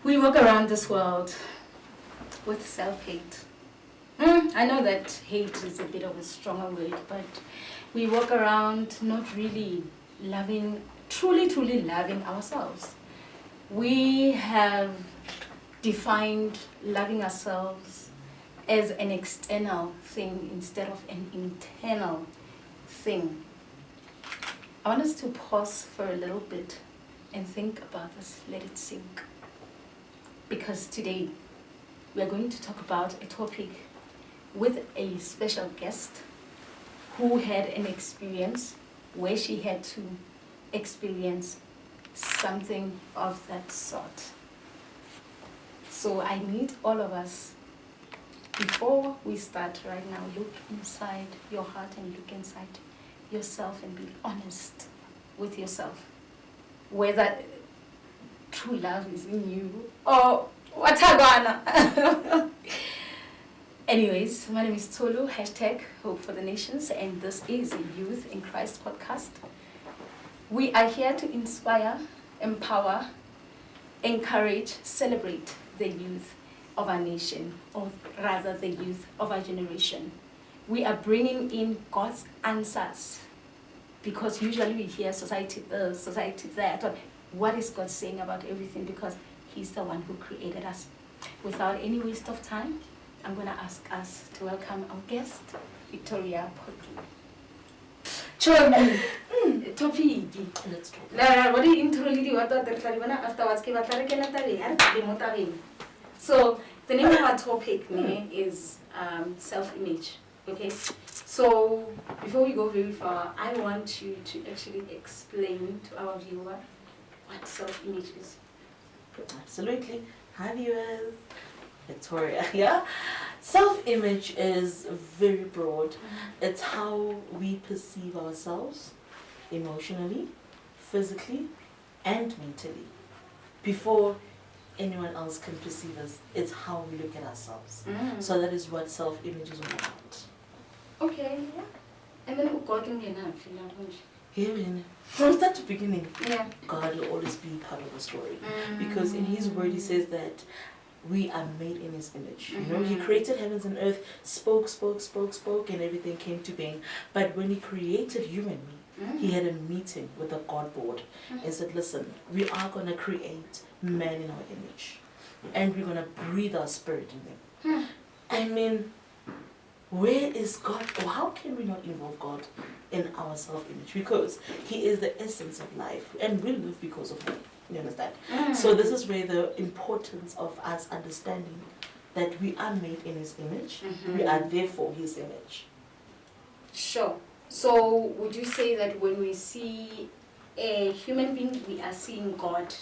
We walk around this world with self-hate. I know that hate is a bit of a stronger word, but we walk around not really loving, truly loving ourselves. We have defined loving ourselves as an external thing instead of an internal thing. I want us to pause for a little bit and think about this, let it sink. Because today we are going to talk about a topic with a special guest who had an experience where she had to experience something of that sort. So I need all of us, before we start right now, look inside your heart and look inside yourself and be honest with yourself. Whether true love is in you or watagwana. Anyways, my name is Tsholo, #Hope for the Nations, and this is a Youth in Christ podcast. We are here to inspire, empower, encourage, celebrate the youth of our nation, or rather the youth of our generation. We are bringing in God's answers, because usually we hear society there. What is God saying about everything? Because He's the one who created us. Without any waste of time, I'm going to ask us to welcome our guest, Victoria Phoku. Topic. Let's talk. What do you So the name of our topic is self-image. Okay. So before we go very far, I want you to actually explain to our viewer what self-image is. Absolutely. Hi viewers. Victoria here. Self-image is very broad. It's how we perceive ourselves emotionally, physically, and mentally. Before anyone else can perceive us, it's how we look at ourselves. So that is what self-image is all about. Okay, yeah. And then from start to beginning, yeah, God will always be part of the story. Because in His word He says that we are made in His image. You know, He created heavens and earth, spoke, and everything came to being. But when He created you and me, He had a meeting with the God board and said, listen, we are going to create man in our image. And we're going to breathe our spirit in them. I mean, where is God? Or how can we not involve God in our self-image? Because He is the essence of life and we live because of Him. You understand? So this is where the importance of us understanding that we are made in His image. We are therefore His image. Sure. So would you say that when we see a human being, we are seeing God?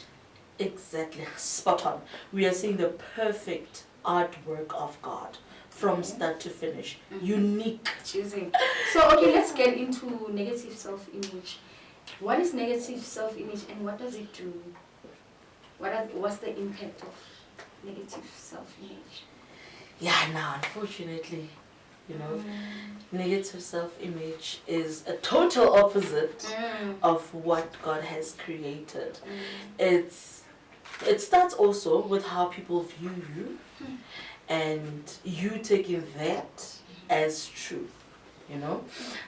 Exactly. Spot on. We are seeing the perfect artwork of God. From start to finish. Unique. Choosing. So, okay, let's get into negative self-image. What is negative self-image and what does it do? What's the impact of negative self-image? Yeah, now, unfortunately, you know, negative self-image is a total opposite of what God has created. It starts also with how people view you. And you taking that as truth, you know.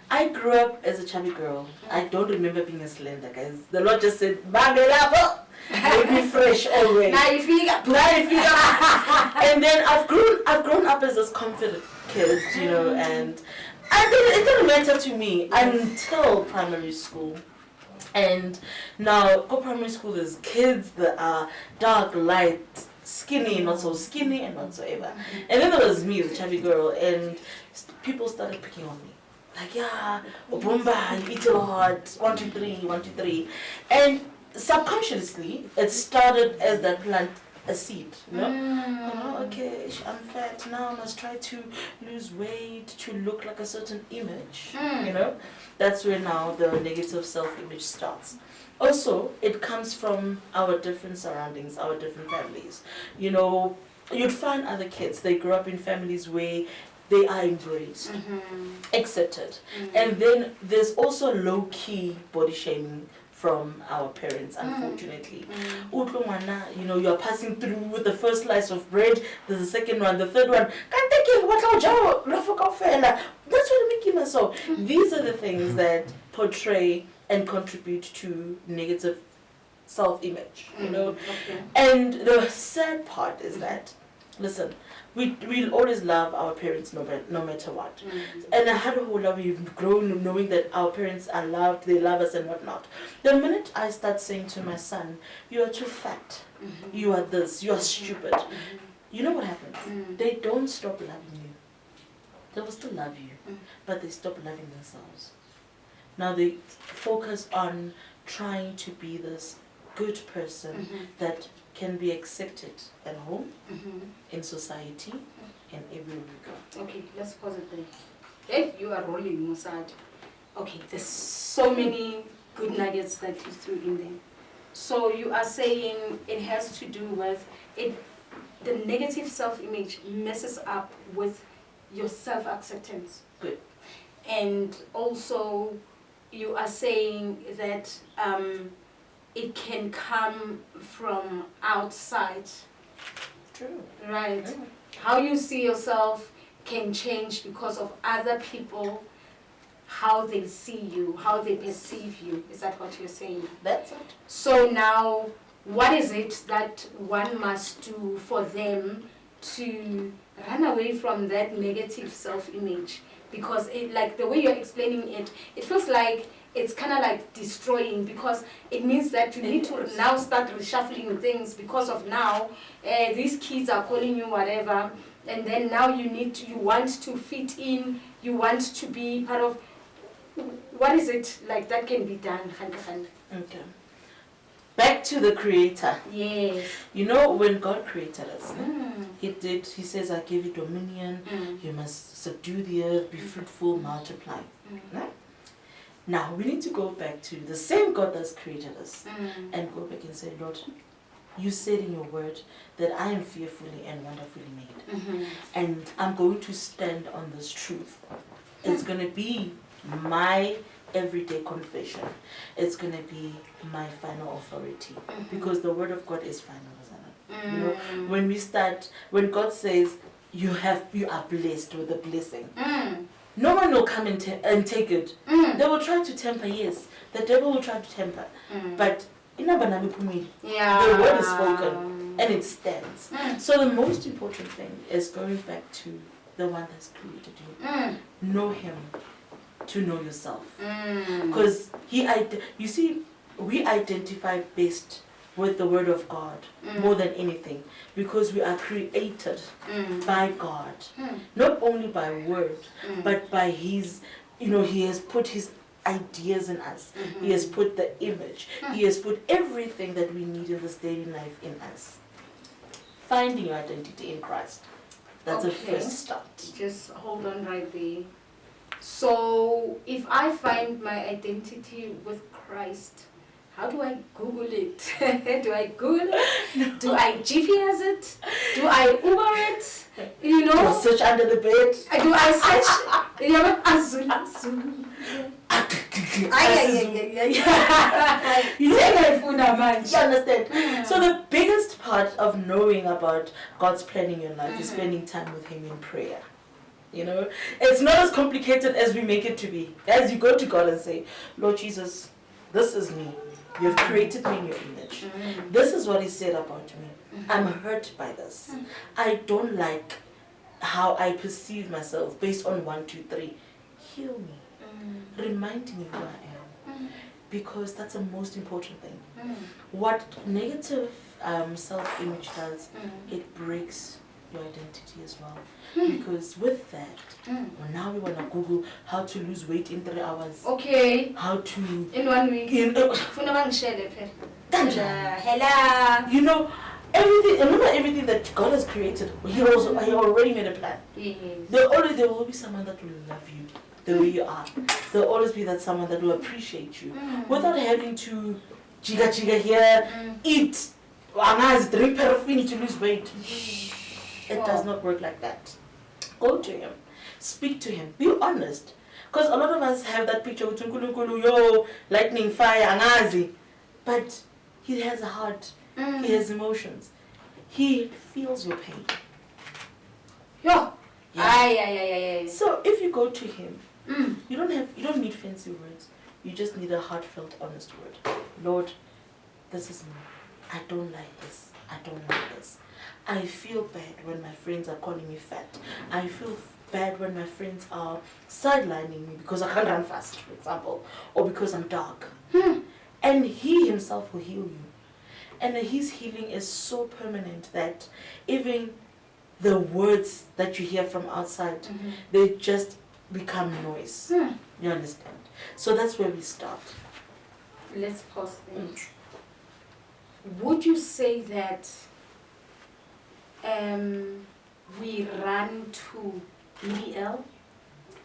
I grew up as a chubby girl. I don't remember being a slender, guys. The Lord just said, "Babylapa, make me fresh always." Now you feel And then I've grown up as this confident kid, you know, and it didn't matter to me until primary school. And now, go primary school, there's kids that are dark, light, skinny, not so skinny, and whatsoever. And then there was me, the chubby girl, and people started picking on me. Like, yeah, Obumba, you eat a lot, 1, 2, 3, 1, 2, 3. And subconsciously, it started as that plant a seed, you know? Oh, okay, I'm fat, now I must try to lose weight to look like a certain image, you know? That's where now the negative self-image starts. Also, it comes from our different surroundings, our different families. You know, you'd find other kids, they grow up in families where they are embraced, accepted. And then there's also low-key body shaming from our parents, unfortunately. You know, you're passing through with the first slice of bread, there's the second one, the third one. That's what making us so. These are the things that portray and contribute to negative self-image, you know. Okay. And the sad part is that, listen, we'll always love our parents no matter what. And we've grown knowing that our parents are loved, they love us and whatnot. The minute I start saying to my son, you are too fat, you are this, you are stupid, you know what happens? They don't stop loving you. They will still love you, but they stop loving themselves. Now they focus on trying to be this good person that can be accepted at home, in society, and everywhere we go. Okay, let's pause it there. Hey, you are rolling, Moatshe. Okay, there's so many good nuggets that you threw in there. So you are saying it has to do with it. The negative self-image messes up with your self-acceptance. Good. And also, you are saying that it can come from outside. True. Right. How you see yourself can change because of other people, how they see you, how they perceive you. Is that what you're saying? That's it. So now, what is it that one must do for them to run away from that negative self-image? Because it, like the way you're explaining it, it feels like it's kind of like destroying, because it means that you need to now start reshuffling things because of now these kids are calling you whatever, and then now you want to fit in, you want to be part of. What is it like that can be done? Okay. Back to the Creator. Yes. You know, when God created us, He says, I give you dominion, you must subdue the earth, be fruitful, multiply. Right? Now, we need to go back to the same God that's created us and go back and say, Lord, you said in your word that I am fearfully and wonderfully made. And I'm going to stand on this truth. It's going to be my everyday confession. It's going to be my final authority, because the word of God is final, isn't it? You know, when God says you are blessed with a blessing, no one will come and take it. They will try to temper, yes, the devil will try to temper, but the word is spoken and it stands. So the most important thing is going back to the one that's created you. Know him to know yourself, because you see, we identify best with the word of God more than anything, because we are created by God, not only by word, but by his, you know, he has put his ideas in us, he has put the image, he has put everything that we need in this daily life in us. Finding your identity in Christ, that's the first start. Just hold on right there. So if I find my identity with Christ, how do I Google it? Do I Google it? Do I GPS it? Do I Uber it? You know? Do I search under the bed? Do I search? You know, Azul. You understand? So the biggest part of knowing about God's plan in your life is spending time with him in prayer. You know, it's not as complicated as we make it to be. As you go to God and say, Lord Jesus, this is me. You've created me in your image. This is what he said about me. I'm hurt by this. I don't like how I perceive myself based on 1, 2, 3. Heal me. Remind me who I am. Because that's the most important thing. What negative self-image does, it breaks your identity as well. Because with that, well, now we want to Google how to lose weight in 3 hours. Okay. How to... In 1 week. You know, everything, remember everything that God has created, he already made a plan. Yes. There will be someone that will love you the way you are. There will always be someone that will appreciate you without having to chiga here, eat, drink paraffin to lose weight. It does not work like that. Go to him. Speak to him. Be honest. Because a lot of us have that picture with Nkulunkulu, yo, lightning, fire, angazi. But he has a heart. He has emotions. He feels your pain. Yo. Yeah. Aye. So if you go to him, you don't need fancy words. You just need a heartfelt, honest word. Lord, this is me. I don't like this. I don't like this. I feel bad when my friends are calling me fat. I feel bad when my friends are sidelining me because I can't run fast, for example, or because I'm dark. And he himself will heal you. And his healing is so permanent that even the words that you hear from outside, they just become noise. You understand? So that's where we start. Let's pause there. Would you say that we run to BBL?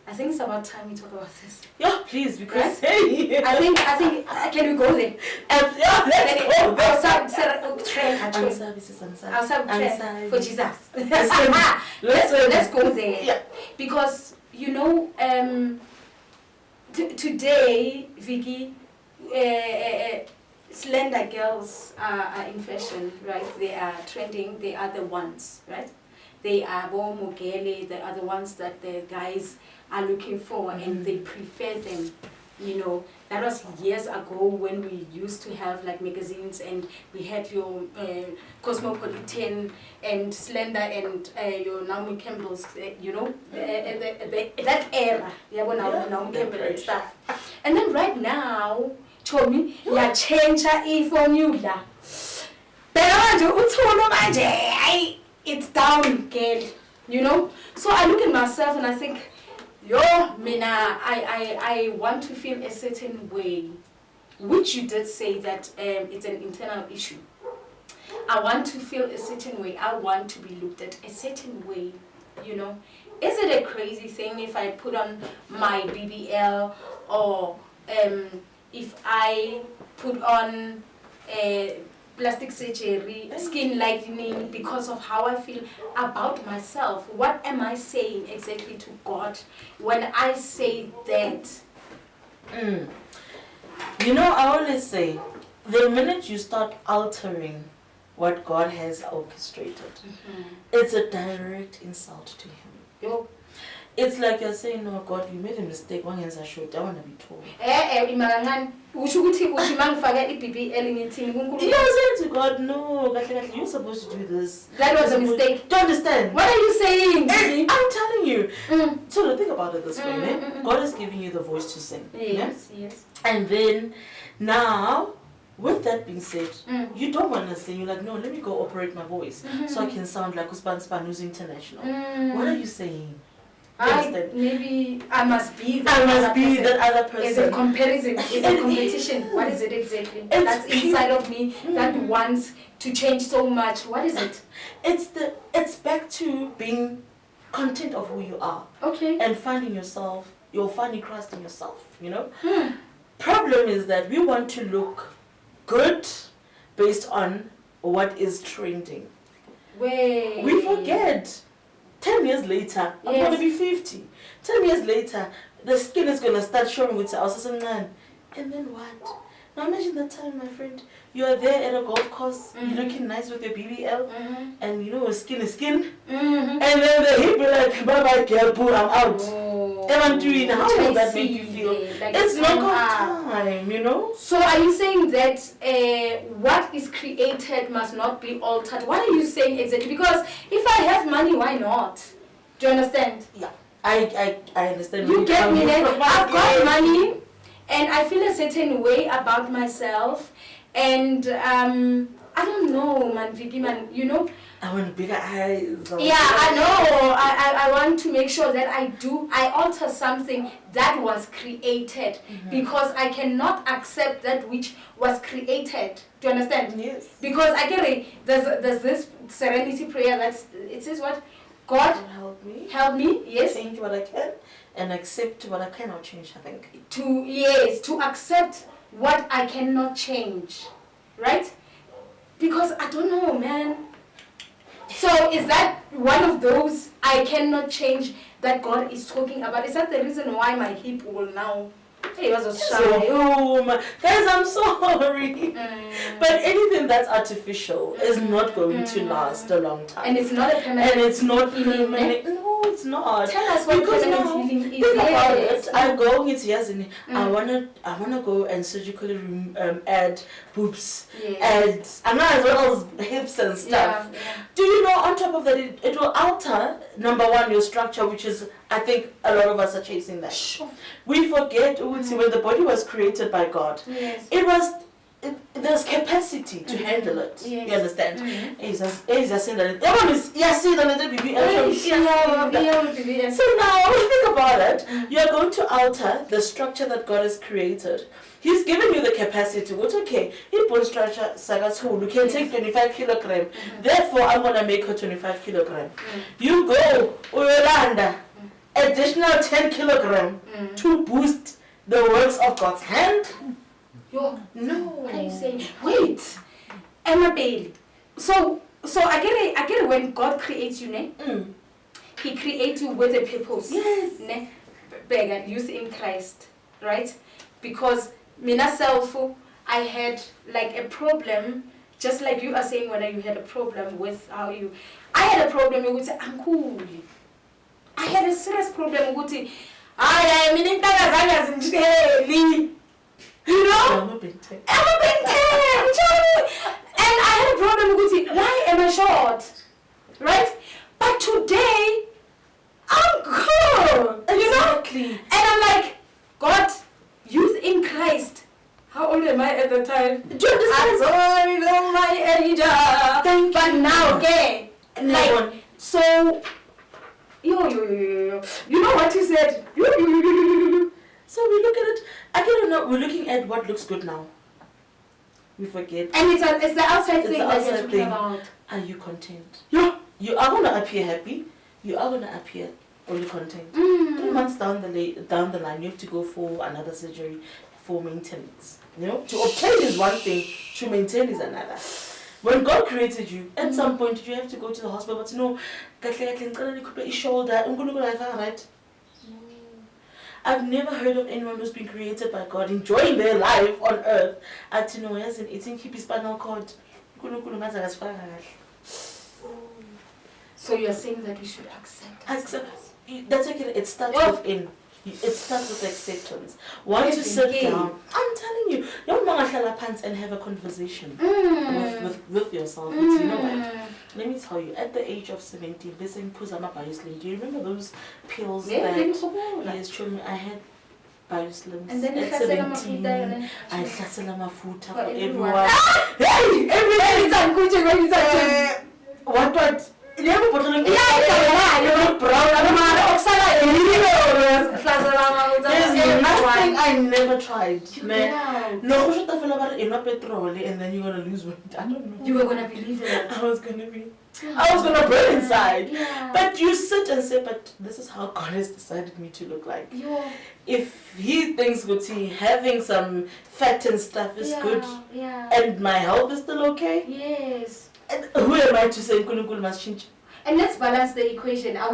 I think it's about time we talk about this. Yeah, please, because hey. I think can we go there? Yeah, let's go. Outside for Jesus. Let's go there. Yeah. Because you know, today, Vicky, slender girls are in fashion, right? They are trending. They are the ones, right? They are Mogele. They are the ones that the guys are looking for, and they prefer them. You know, that was years ago when we used to have like magazines, and we had your Cosmopolitan and Slender and your Naomi Campbell's, you know, that era. Yeah, Naomi Campbell and stuff. And then right now, told me, yeah, change a formula. It's down, girl. You know? So I look at myself and I think, yo, Mina, I want to feel a certain way, which you did say that it's an internal issue. I want to feel a certain way. I want to be looked at a certain way, you know. Is it a crazy thing if I put on my BBL, or if I put on plastic surgery, skin lightening, because of how I feel about myself? What am I saying exactly to God when I say that? You know, I always say, the minute you start altering what God has orchestrated, it's a direct insult to Him. Yo. It's like you're saying, no, God, you made a mistake. One is a short. I want to be told. You're saying to God, no, you're supposed to do this. That was a mistake. Do you understand? What are you saying? I'm telling you. So think about it this way. God is giving you the voice to sing. Yes. And then, now, with that being said, you don't want to sing. You're like, no, let me go operate my voice so I can sound like Uspan Spanu's International. What are you saying? Maybe I must be that other person. Is it comparison? Is it competition? What is it exactly? That's inside of me that wants to change so much. What is it? It's back to being content of who you are. Okay. And finding yourself. You're finding Christ in yourself. You know. Problem is that we want to look good based on what is trending. Wait. We forget. 10 years later, I'm going to be 50. 10 years later, the skin is going to start showing with us. And then what? Now imagine that time, my friend. You are there at a golf course, you're looking nice with your BBL, and you know, skin is skin. And then the hip be like, bye-bye, girl, boo, I'm out. And I'm doing, how will that make you feel? Like it's not of time, you know? So are you saying that what is created must not be altered? What are you saying exactly? Because if I have money, why not? Do you understand? Yeah, I understand. You get me then? I've got money, and I feel a certain way about myself, and I don't know, man, Vicky, man, you know. I want bigger eyes. Yeah, I know. I want to make sure that I alter something that was created, because I cannot accept that which was created. Do you understand? Yes. Because I get it. There's this serenity prayer it says what? God help me. Yes. Change what I can and accept what I cannot change. I think. To accept what I cannot change, right? Because I don't know, man. So is that one of those I cannot change that God is talking about. Is that the reason why my hip will now? Hey, it was a shy. Guys, I'm sorry. But anything that's artificial is not going to last a long time. And it's not a permanent. And it's not healing. permanent. No, it's not. Tell us what because permanent now, healing is. Think about Yes. it. I'm going into Yazini. I wanna go and surgically add boobs. Yes. And as well as hips and stuff. Yeah. Do you know, on top of that, it will alter, number one, your structure, which is, I think a lot of us are chasing that. Sure. We forget, when the body was created by God, Yes. there's capacity to handle it. Yes. You understand? Yes. So now, think about it. You're going to alter the structure that God has created. He's given you the capacity. What's okay? He put structure, you can take 25 kilograms. Therefore, I'm going to make her 25 kilograms. You go, Uyolanda, additional 10 kilograms to boost the works of God's hand. Yo, no. What are you saying? Wait, Emma Bailey. So I get it. When God creates you, ne? He creates you with a purpose. Yes. Ne? Beggar, youth in Christ, right? Because myself, I had like a problem, just like you are saying when you had a problem with how you. I had a problem with uncle. I had a serious problem with it. I mean, you know? I'm a big tank. And I had a problem with it. Why am I short? Right? But today, I'm good. Exactly. You know? And I'm like, God, youth in Christ. How old am I at the time? Do you understand? I'm sorry, on my age. But now, okay. Like, so, yo. You know what you said? So we look at it, we're looking at what looks good now. We forget. And it's the outside thing that you're talking thing. about. Are you content? Yeah. You are going to appear happy. You are going to appear only content. 3 months down the line, you have to go for another surgery for maintenance. You know, to obtain is one thing, to maintain is another. When God created you, at some point, did you have to go to the hospital? But no, shoulder, right? I've never heard of anyone who's been created by God enjoying their life on earth. At no, eating keep his spinal cord. So you're saying that we should accept. That's okay. It starts within. It starts with acceptance. Once you sit down, I'm telling you, you don't and have a conversation with yourself. You know what? Let me tell you, at the age of 17, do you remember those pills yes, I had bioslims. And then at 17, I had mafuta for everyone. Hey! Every What? you look There's nothing I never tried. No, and then you're gonna lose weight. I don't know. You were gonna believe it. I was gonna burn inside. But you sit and say, but this is how God has decided me to look like. If He thinks having some fat and stuff is good, and my health is still okay, yes. And who am I to say Nkulunkulu must change? And let's balance the equation. Are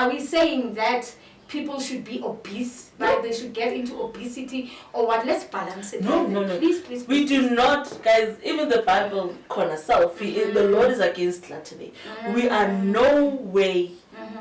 we saying that people should be obese, right? They should get into obesity or what? Let's balance it. No. Please. We do not, guys. Even the Bible calls self. The Lord is against gluttony. We are no way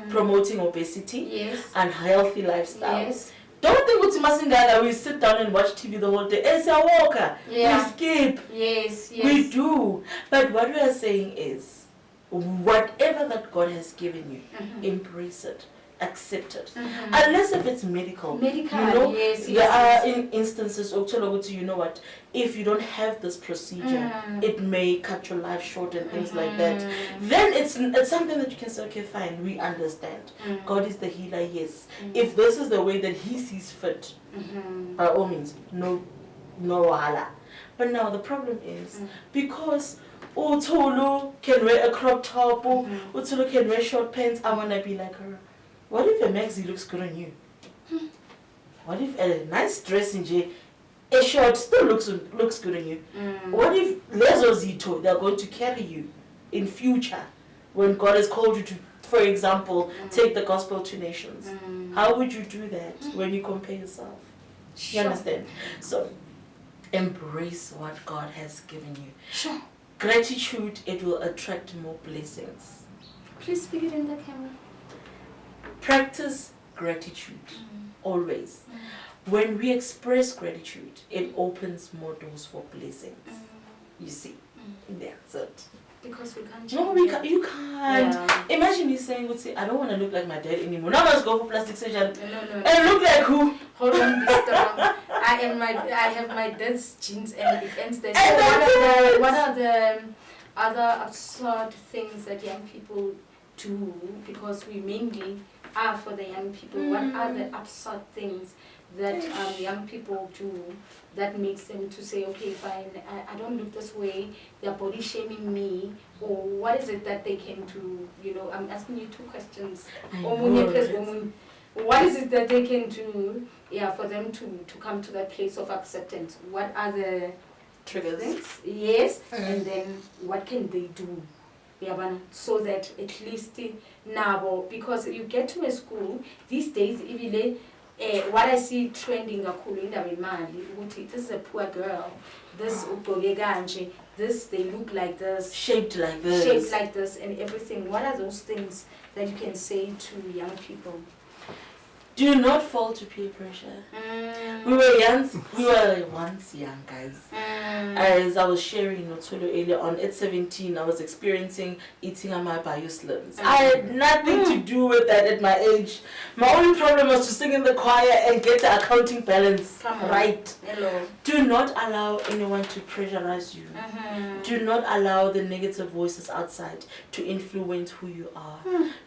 promoting obesity and healthy lifestyle. Yes. Don't think with Masingada we sit down and watch TV the whole day. It's a walker. We skip. Yes. We do. But what we are saying is, whatever that God has given you, embrace it. Accept it. Unless if it's medical. You know, there are instances, you know what, if you don't have this procedure, it may cut your life short and things like that. Then it's something that you can say, okay, fine, we understand. God is the healer, yes. If this is the way that He sees fit, by all means, no wahala. But now the problem is, because Tsholo can wear a crop top, Tsholo can wear short pants, I want to be like her. What if a maxi looks good on you? What if a nice dress in J, a short still looks good on you? What if Lezo Zito, they're going to carry you in future? when God has called you to, for example, take the gospel to nations? How would you do that when you compare yourself? You understand? So, embrace what God has given you. Sure. Gratitude, it will attract more blessings. Please speak it in the camera. Practice gratitude, always. When we express gratitude, it opens more doors for blessings. You see, that's it. Because we can't change. No, you can't. Yeah. Imagine me saying, I don't want to look like my dad anymore. Now let's go for plastic surgery. No. And look like who? Hold on, be strong. I have my dad's genes and it ends there. So what are the other absurd things that young people do? Because we mainly are for the young people. What are the absurd things that young people do that makes them to say, okay, fine, I don't look this way, they're body shaming me, or what is it that they can do? You know, I'm asking you two questions. What is it that they can do, for them to come to that place of acceptance? What are the triggers? Yes, and then what can they do? So that at least now, because you get to a school these days, even what I see trending this is a poor girl, this they look like this, shaped like this and everything. What are those things that you can say to young people? Do not fall to peer pressure. We were once young, guys. As I was sharing with Tsholo earlier on, at 17, I was experiencing eating on my bioslims. I had nothing to do with that at my age. My only problem was to sing in the choir and get the accounting balance right. Hello. Do not allow anyone to pressurize you. Do not allow the negative voices outside to influence who you are.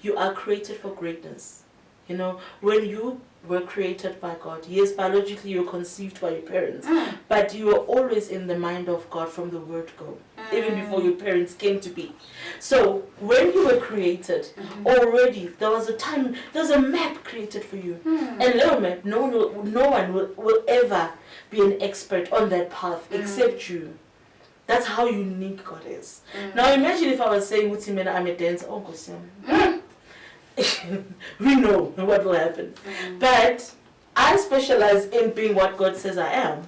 You are created for greatness. You know, when you were created by God, yes, biologically you were conceived by your parents, but you were always in the mind of God from the word go, even before your parents came to be. So when you were created, already there was a time, there's a map created for you. And little map, no one will ever be an expert on that path except you. That's how unique God is. Now imagine if I was saying, I'm a dancer, we know what will happen. But I specialize in being what God says I am.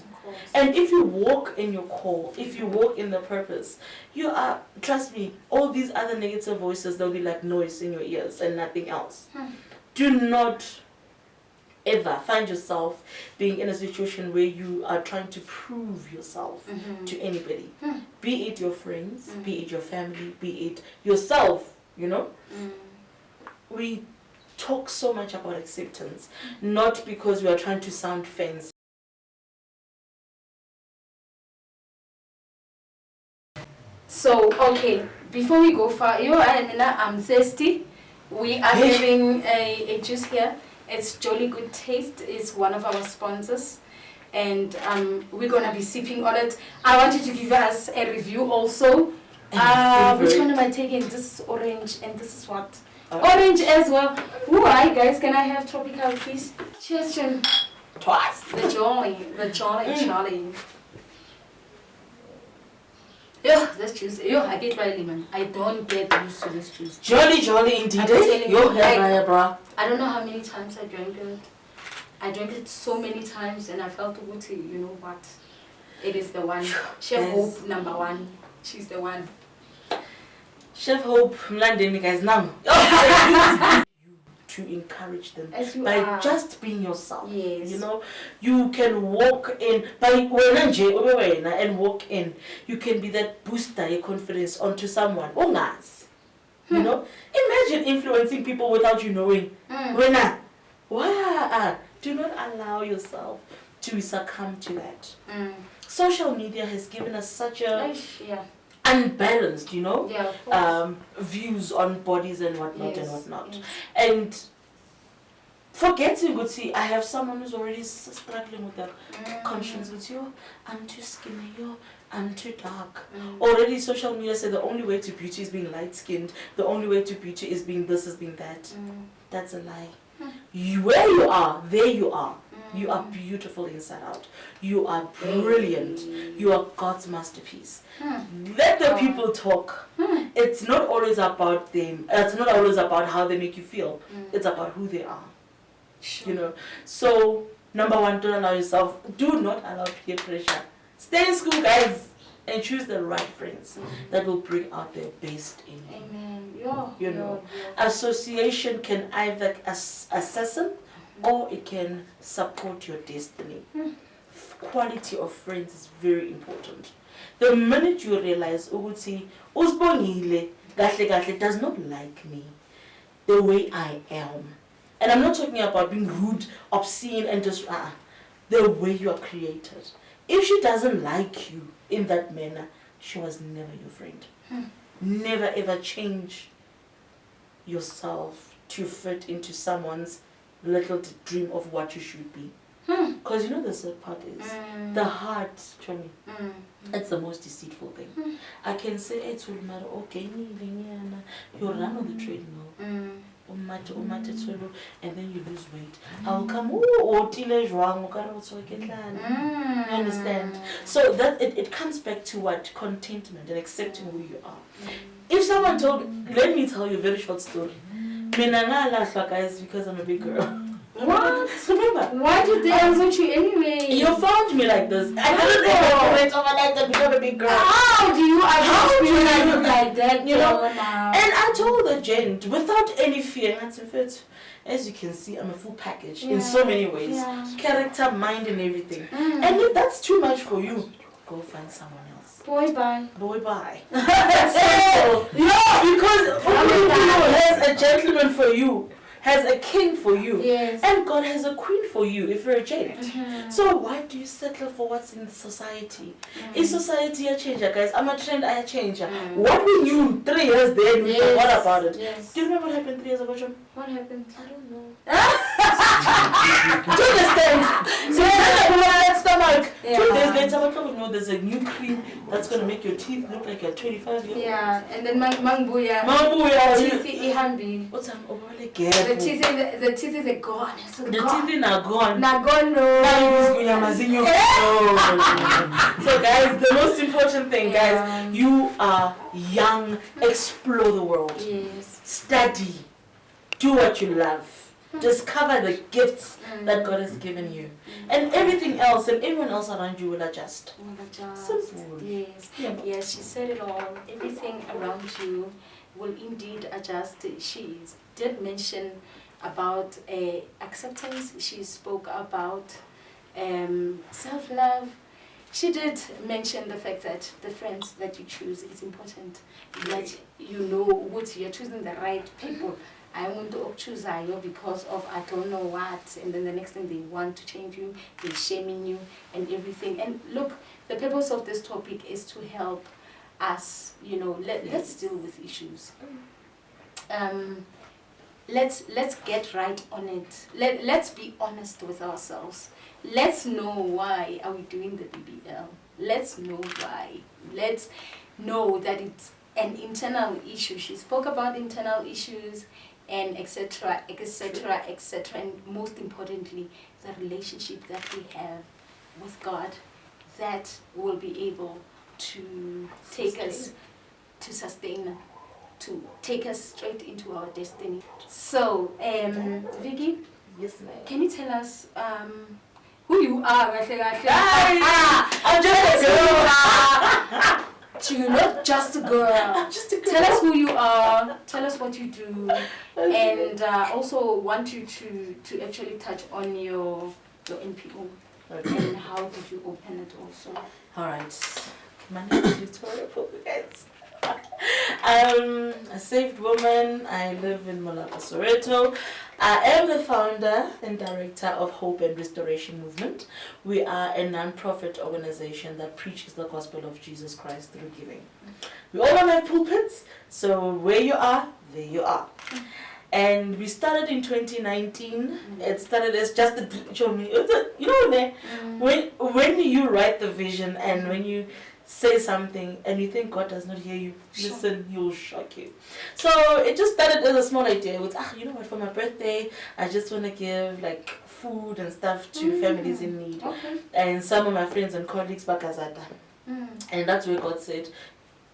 And if you walk in your call, if you walk in the purpose, you are, trust me, all these other negative voices, they'll be like noise in your ears and nothing else. Do not ever find yourself being in a situation where you are trying to prove yourself to anybody. Be it your friends, be it your family, be it yourself, you know. We talk so much about acceptance, not because we are trying to sound fancy. So, okay, before we go far, I'm thirsty. We are having a juice here. It's Jolly Good Taste. It's one of our sponsors. And we're going to be sipping on it. I want you to give us a review also. Which one am I taking? This is orange and this is what? Orange as well. Hi guys, can I have tropical please? Cheers, Jim. Twice. The Jolly Charlie. This juice. I get my lemon. I don't get used to this juice. Jolly indeed. I don't know how many times I drank it. I drank it so many times and I felt guilty. You know what? It is the one. Chef Hope #1. She's the one. Chef Hope, Mlandeni guys, now to encourage them by just being yourself. Yes. You know, you can walk in and walk in. You can be that booster your confidence onto someone. You know, imagine influencing people without you knowing. Do not allow yourself to succumb to that. Social media has given us such a unbalanced, you know, views on bodies and whatnot and whatnot. Yes. And forgetting, good see, I have someone who's already struggling with that conscience with you. I'm too skinny, I'm too dark. Already social media said the only way to beauty is being light skinned. The only way to beauty is being this, is being that. That's a lie. Where you are, there you are. You are beautiful inside out. You are brilliant. You are God's masterpiece. Let the people talk. It's not always about them. It's not always about how they make you feel. It's about who they are. Sure. You know. So, number one, don't allow yourself. Do not allow peer pressure. Stay in school, guys, and choose the right friends that will bring out their best in you. Amen. You know, association can either assassin or it can support your destiny. Quality of friends is very important. The minute you realize ukuthi usibongile kahle kahle does not like me the way I am, and I'm not talking about being rude, obscene, and just the way you are created. If she doesn't like you in that manner, she was never your friend. Never ever change yourself to fit into someone's little dream of what you should be. Because you know the sad part is the heart, Tsholo, it's the most deceitful thing. I can say it's will matter, okay, you run on the treadmill. Tsholo, and then you lose weight. I'll come, you understand? So that it comes back to what? Contentment and accepting who you are. If someone let me tell you a very short story. Guys, because I'm a big girl. What? Remember? Why did they answer you anyway? You found me like this. I didn't went overnight to become a big girl. How do you look like that? You know? And I told the gent without any fear, as you can see, I'm a full package in so many ways. Character, mind, and everything. And if that's too much for you, go find someone else. Boy, bye. Boy, bye. That's simple. Yeah, because has a gentleman for you. Has a king for you, and God has a queen for you if you're a gent. So why do you settle for what's in society? Is society a changer, guys? I'm a trend, I a changer. What we knew 3 years then, what about it? Do you remember what happened 3 years ago, John? What happened? I don't know. Do you understand? So that stomach. 2 days later, I probably know there's a new cream that's gonna make your teeth look like you're 25 years old. Yeah, and then Mangbuya. Teeth ihambi. What's I'm over the teeth is gone. The teeth are gone. Now gone, no. So guys, the most important thing, guys, you are young. Explore the world. Study. Do what you love. Discover the gifts that God has given you. And everything else and everyone else around you will adjust. Simple. Yes, she said it all. Everything around you will indeed adjust. She did mention about acceptance. She spoke about self-love. She did mention the fact that the friends that you choose is important. That you know what you're choosing the right people. I want to choose because of I don't know what, and then the next thing they want to change you, they're shaming you and everything. And look, the purpose of this topic is to help us, let's deal with issues. Let's get right on it. Let's be honest with ourselves. Let's know why are we doing the BBL. Let's know why. Let's know that it's an internal issue. She spoke about internal issues and etc., etc., etc. And most importantly, the relationship that we have with God that will be able to take us to sustain, to take us straight into our destiny. So, Vicky, yes, ma'am. Can you tell us who you are? I'm just a girl. You're not just a girl. Just a girl. Tell us who you are. Tell us what you do, and also want you to actually touch on your NPO and how did you open it also. All right. My name is Victoria Phoku, guys. I'm a saved woman. I live in Malapa, Soweto. I am the founder and director of Hope and Restoration Movement. We are a non-profit organization that preaches the gospel of Jesus Christ through giving. We all don't have pulpits, so where you are, there you are. And we started in 2019. It started as just when you write the vision and when you say something and you think God does not hear you, Sure. listen, He will shock you. So it just started as a small idea. It was, you know what, for my birthday, I just want to give like food and stuff to families in need. Okay. And some of my friends and colleagues bakazata. Mm. And that's where God said,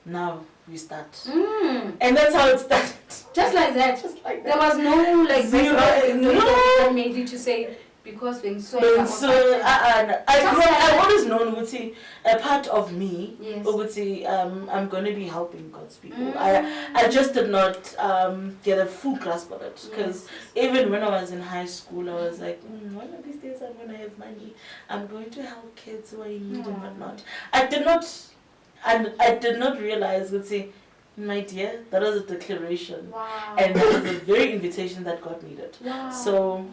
now we start. Mm. And that's how it started. Just like that. Just like There that. was no like Zero, background no. that made you to say because when so So I always known Uguti, a part of me, yes. Uguti, I'm going to be helping God's people. I just did not get a full grasp of it, because even when I was in high school, I was like, one of these days I'm going to have money. I'm going to help kids who are in need and whatnot. I did not realize, Uguti, my dear, that was a declaration. Wow. And that was a very invitation that God needed. Wow. So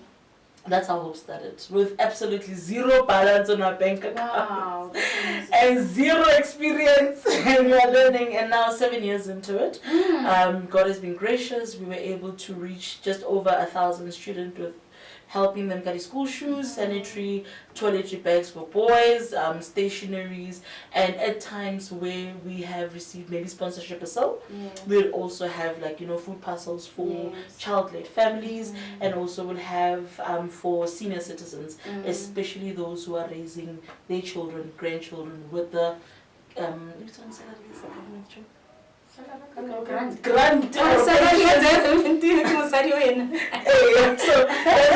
that's how hope started, with absolutely zero balance on our bank account. Wow. And zero experience, and we are learning. And now 7 years into it, God has been gracious. We were able to reach just over 1,000 students with helping them get school shoes, sanitary, toiletry bags for boys, stationaries, and at times where we have received maybe sponsorship or so, we'll also have food parcels for child-led families, and also we'll have for senior citizens, especially those who are raising their children, grandchildren with the grant. So that's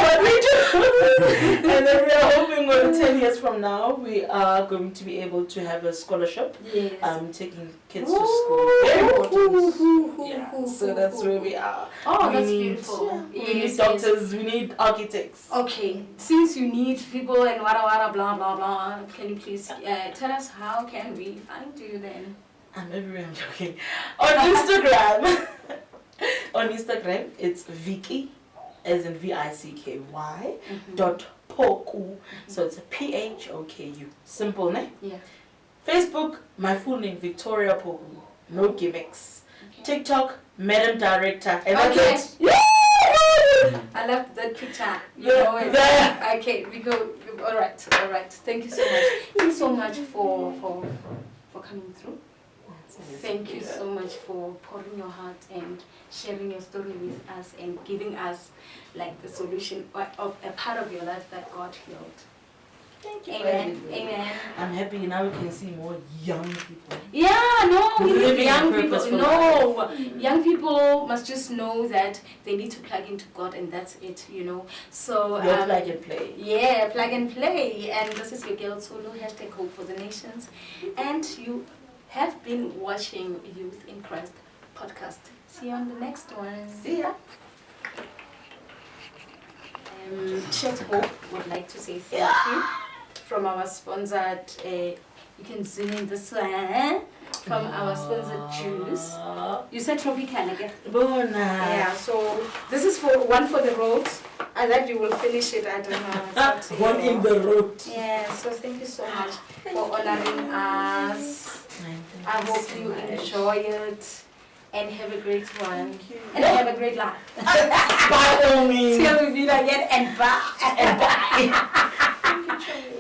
what we do. And then we are hoping 10 years from now we are going to be able to have a scholarship. Taking kids to school. Very important. Yeah. So that's where we are. Oh, that's beautiful. We need doctors, we need architects. Okay, since you need people and wada blah blah blah, can you please tell us how can we find you then? I'm everywhere, I'm joking. On Instagram. On Instagram, it's Vicky, as in VICKY, .Phoku. So it's PHOKU. Simple, ne? Yeah. Facebook, my full name, Victoria Phoku. No gimmicks. TikTok, Madam Director. And that's it. I love that picture. You know it. Okay, we go. All right. Thank you so much. Thank you so much for coming through. Thank you so much for pouring your heart and sharing your story with us and giving us the solution of a part of your life that God healed. Thank you. Amen. Amen. I'm happy now we can see more young people. Yeah, no, we need young people. No, young people must just know that they need to plug into God, and that's it, So plug and play. Yeah, plug and play. And this is your girl Tsholo, #Hope for the Nations, and you have been watching Youth in Christ podcast. See you on the next one. See ya. Church Hope would like to say thank you from our sponsored, you can zoom in this one, from our sponsored juice. You said tropical again? Bona. Yeah, so this is for one for the road. I that you will finish it, I don't know. One in the road. Yeah, so thank you so much for honoring us. I hope you enjoy it and have a great one. And have a great life. By all means. Till we meet again and bye. And bye.